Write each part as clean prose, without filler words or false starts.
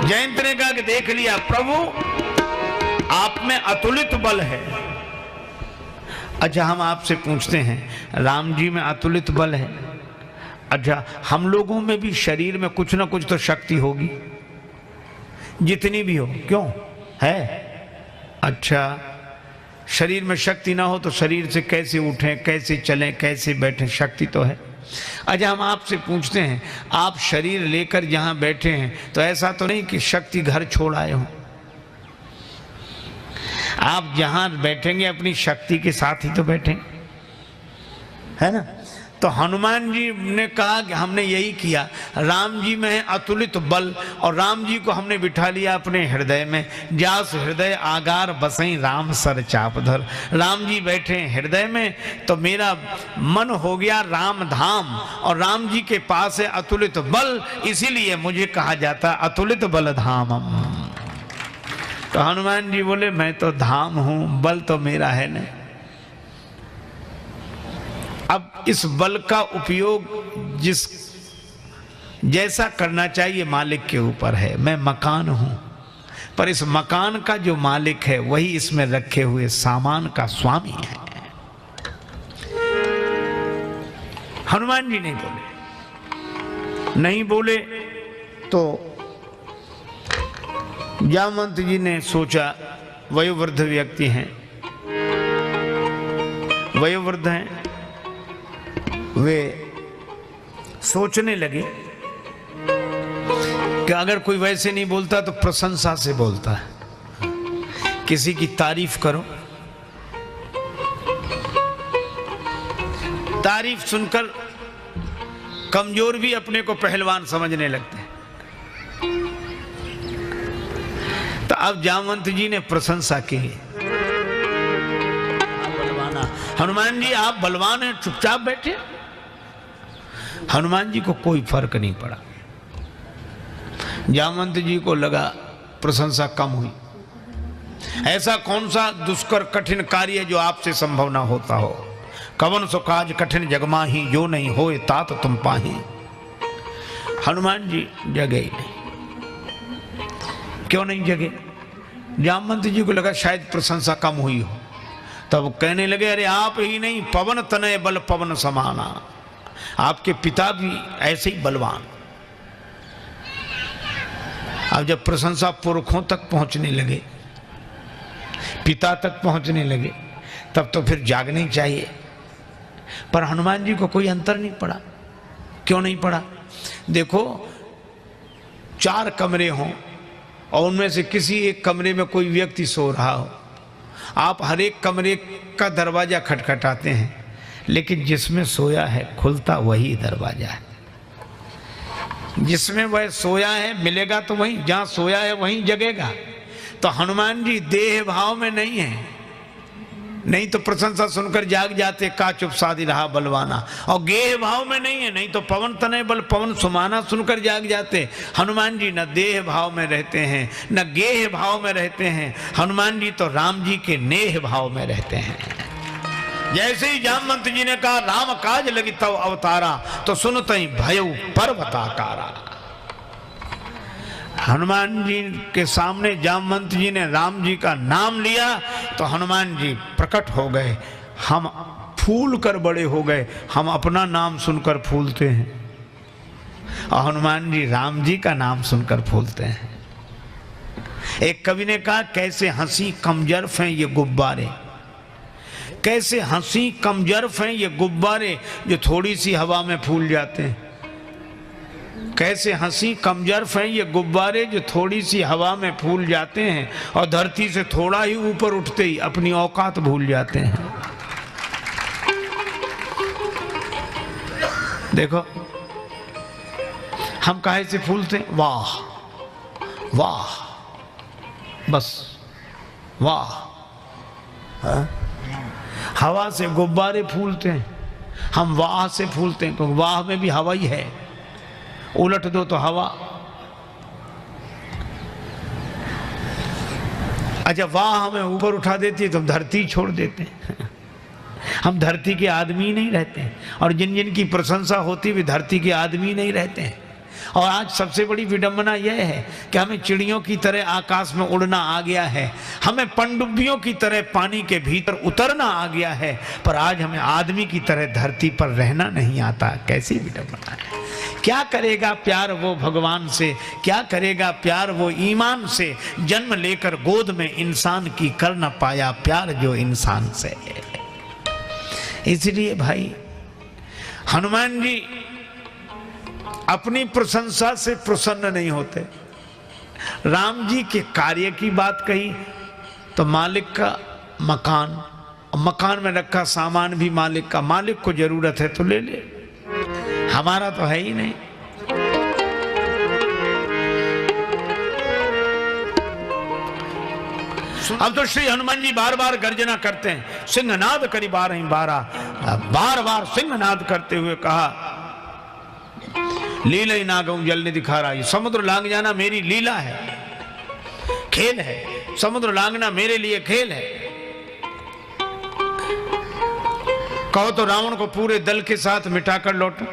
जयंत ने कहा कि देख लिया प्रभु, आप में अतुलित बल है। अच्छा, हम आपसे पूछते हैं, राम जी में अतुलित बल है। अच्छा, हम लोगों में भी शरीर में कुछ ना कुछ तो शक्ति होगी, जितनी भी हो, क्यों है? अच्छा, शरीर में शक्ति ना हो तो शरीर से कैसे उठें, कैसे चलें, कैसे बैठें? शक्ति तो है। अच्छा, हम आपसे पूछते हैं, आप शरीर लेकर जहां बैठे हैं तो ऐसा तो नहीं कि शक्ति घर छोड़ आए हो? आप जहां बैठेंगे अपनी शक्ति के साथ ही तो बैठेंगे, है ना? तो हनुमान जी ने कहा कि हमने यही किया, राम जी में है अतुलित बल और राम जी को हमने बिठा लिया अपने हृदय में। जास हृदय आगार बसई राम सर चापधर। राम जी बैठे हृदय में तो मेरा मन हो गया राम धाम, और राम जी के पास है अतुलित बल, इसीलिए मुझे कहा जाता अतुलित बल धाम। तो हनुमान जी बोले, मैं तो धाम हूं, बल तो मेरा है न। अब इस बल का उपयोग जिस जैसा करना चाहिए मालिक के ऊपर है। मैं मकान हूं, पर इस मकान का जो मालिक है वही इसमें रखे हुए सामान का स्वामी है। हनुमान जी नहीं बोले, नहीं बोले तो जामवंत जी ने सोचा, वयोवृद्ध व्यक्ति हैं, वयोवृद्ध हैं, वे सोचने लगे कि अगर कोई वैसे नहीं बोलता तो प्रशंसा से बोलता है, किसी की तारीफ करो। तारीफ सुनकर कमजोर भी अपने को पहलवान समझने लगते हैं। तो अब जामवंत जी ने प्रशंसा की, हनुमान जी आप बलवान हैं, चुपचाप बैठे। हनुमान जी को कोई फर्क नहीं पड़ा। जामवंत जी को लगा प्रशंसा कम हुई। ऐसा कौन सा दुष्कर कठिन कार्य जो आपसे संभव ना होता हो? कवन सो काज कठिन जगमाही, जो नहीं होए तात तुम पाही। हनुमान जी जगे ही नहीं। क्यों नहीं जगे? जामवंत जी को लगा शायद प्रशंसा कम हुई हो। तब कहने लगे, अरे आप ही नहीं, पवन तनय बल पवन समाना। आपके पिता भी ऐसे ही बलवान। अब जब प्रशंसा पुरखों तक पहुंचने लगे, पिता तक पहुंचने लगे, तब तो फिर जागना ही चाहिए। पर हनुमान जी को कोई अंतर नहीं पड़ा। क्यों नहीं पड़ा? देखो, 4 कमरे हों और उनमें से किसी एक कमरे में कोई व्यक्ति सो रहा हो, आप हर एक कमरे का दरवाजा खटखटाते हैं, लेकिन जिसमें सोया है खुलता वही दरवाजा है। जिसमें वह सोया है मिलेगा तो वहीं, जहां सोया है वहीं जगेगा। तो हनुमान जी देह भाव में नहीं है, नहीं तो प्रशंसा सुनकर जाग जाते, का चुप साधी रहा बलवाना। और गेह भाव में नहीं है, नहीं तो पवन तनय बल पवन सुमाना सुनकर जाग जाते। हनुमान जी न देह भाव में रहते हैं न गेह भाव में रहते हैं। हनुमान जी तो राम जी के नेह भाव में रहते हैं। जैसे ही जामवंत जी ने कहा राम काज लगी तव अवतारा, तो सुनते ही भयउ पर्वताकारा। हनुमान जी के सामने जामवंत जी ने राम जी का नाम लिया तो हनुमान जी प्रकट हो गए। हम फूल कर बड़े हो गए, हम अपना नाम सुनकर फूलते हैं और हनुमान जी राम जी का नाम सुनकर फूलते हैं। एक कवि ने कहा, कैसे हंसी कमजरफ हैं ये गुब्बारे, कैसे हंसी कमजरफ हैं ये गुब्बारे जो थोड़ी सी हवा में फूल जाते हैं। कैसे हंसी कमजरफ हैं ये गुब्बारे जो थोड़ी सी हवा में फूल जाते हैं और धरती से थोड़ा ही ऊपर उठते ही अपनी औकात भूल जाते हैं। देखो हम काहे से फूलते हैं? वाह वाह, बस वाह। हवा से गुब्बारे फूलते हैं, हम वाह से फूलते हैं क्योंकि वाह में भी हवा ही है। उलट दो तो हवा। अच्छा, वाह हमें ऊपर उठा देती है तो हम धरती छोड़ देते हैं। हम धरती के आदमी नहीं रहते हैं, और जिन जिन की प्रशंसा होती भी धरती के आदमी नहीं रहते हैं। और आज सबसे बड़ी विडंबना यह है कि हमें चिड़ियों की तरह आकाश में उड़ना आ गया है, हमें पनडुब्बियों की तरह पानी के भीतर उतरना आ गया है, पर आज हमें आदमी की तरह धरती पर रहना नहीं आता। कैसी विडंबना है। क्या करेगा प्यार वो भगवान से, क्या करेगा प्यार वो ईमान से, जन्म लेकर गोद में इंसान की कर न पाया प्यार जो इंसान से। इसलिए भाई हनुमान जी अपनी प्रशंसा से प्रसन्न नहीं होते। राम जी के कार्य की बात कही तो मालिक का मकान, मकान में रखा सामान भी मालिक का, मालिक को जरूरत है तो ले ले, हमारा तो है ही नहीं। अब तो श्री हनुमान जी बार बार गर्जना करते हैं, सिंहनाद करी बार ही बारा, बार बार सिंहनाद करते हुए कहा लीला ही नागम जल ने दिखा रहा है। समुद्र लांग जाना मेरी लीला है, खेल है, समुद्र लांगना मेरे लिए खेल है। कहो तो रावण को पूरे दल के साथ मिटाकर लौटो,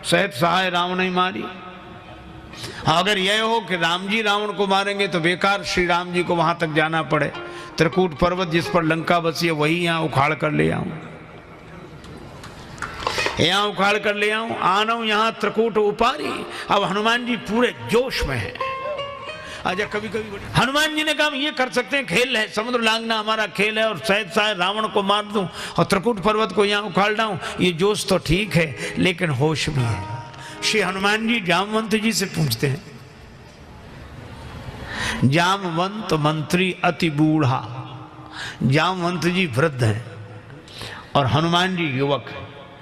सहत सहाय रावण ही मारी। अगर यह हो कि राम जी रावण को मारेंगे तो बेकार श्री राम जी को वहां तक जाना पड़े, त्रिकूट पर्वत जिस पर लंका बसी है वही यहां उखाड़ कर ले आऊं, यहां उखाड़ कर ले आऊं, आना यहां त्रिकूट उपारी। अब हनुमान जी पूरे जोश में है। अच्छा कभी कभी हनुमान जी ने कहा ये कर सकते हैं, खेल है, समुद्र लांघना हमारा खेल है, और शायद शायद रावण को मार दूं और त्रिकूट पर्वत को यहां उखाड़ डाऊं, ये जोश तो ठीक है लेकिन होश भी है। श्री हनुमान जी जामवंत जी से पूछते हैं, जामवंत मंत्री अति बूढ़ा, जामवंत जी वृद्ध हैं और हनुमान जी युवक,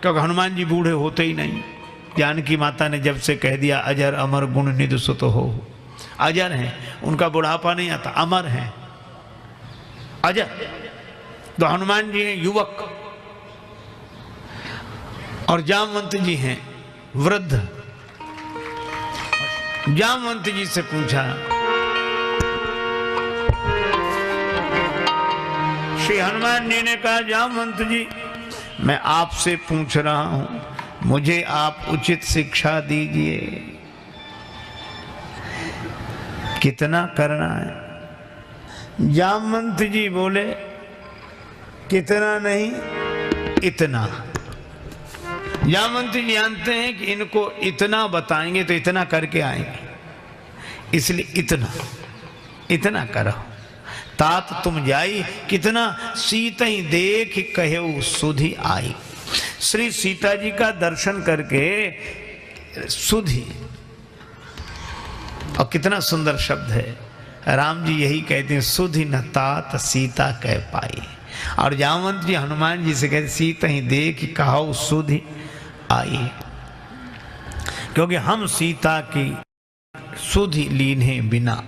क्योंकि हनुमान जी बूढ़े होते ही नहीं। जानकी माता ने जब से कह दिया अजर अमर गुण निधि सुत हो, अजर हैं, उनका बुढ़ापा नहीं आता, अमर हैं, अजर। तो हनुमान जी हैं युवक और जामवंत जी हैं वृद्ध। जामवंत जी से पूछा, श्री हनुमान जी ने कहा जामवंत जी मैं आपसे पूछ रहा हूं, मुझे आप उचित शिक्षा दीजिए, कितना करना है। जामवंत जी बोले कितना नहीं इतना। जामवंत जी जानते हैं कि इनको इतना बताएंगे तो इतना करके आएंगे, इसलिए इतना इतना करो। तात तुम जाई कितना सीता ही देख कहे सुधि आई। श्री सीता जी का दर्शन करके सुधि, और कितना सुंदर शब्द है, राम जी यही कहते हैं सुधि न तात सीता कह पाई। और जामवंत जी हनुमान जी से कहते सीता ही देख कहो सुधि आई, क्योंकि हम सीता की सुधि लीन्हे बिना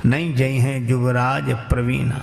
नहीं जई हैं युवराज प्रवीणा।